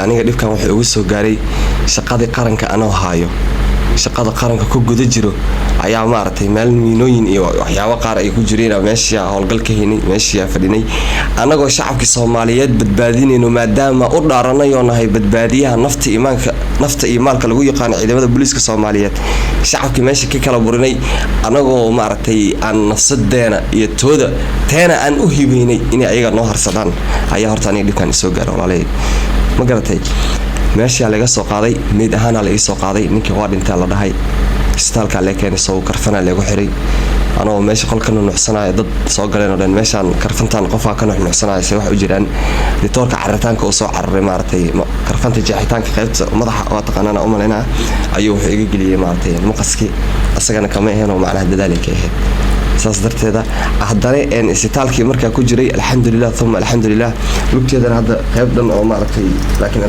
aniga dhibkan wuxuu ugu soo gaaray shaqadii qaranka anoo haayo shaqada qaranka ku guda jiro ayaa maartay meel miinooyin iyo waxyaabo qaar ay ku jireen meesha howlgalka heenay meesha fadhinay anagoo shacabka Soomaaliyeed badbaadinayno maadaama u dhaaranayo nahay badbaadiyaha nafta iyo maalka lagu yaqaan ciidamada booliska Soomaaliyeed shacabka meesha ka kala burinay anagoo maartay aan nafsadeena iyo tooda teena aan u hibeynay in ayaga noo harsadaan ayaa horta aniga dhibkan soo gaaray walaalay ma garatay meesha laga soo qaaday mid ahaan la soo qaaday ninkii waa dhinta la dhahay isbitaalka la keenay soo karfana lagu xiray anoo meesha qolka nuuxsanaay dad soo galeen oo dhan meeshan karfantan qofka ka nuuxsanaay say wax u jiraan ditoorka carritaanka oo soo carray maartay karfanta jeexitaanka qaybta madaxa oo taqaanana u maleena ayuu wuxuu iga galiyay maartay maqaski asagana kama ahayn oo macnaha dadaalka ahayd saas darteeda haddana in isbitaalkii markaa ku jiray alxamdulillah thumma alxamdulillah lugteedana hadda qayb dhan oo maartay laakiin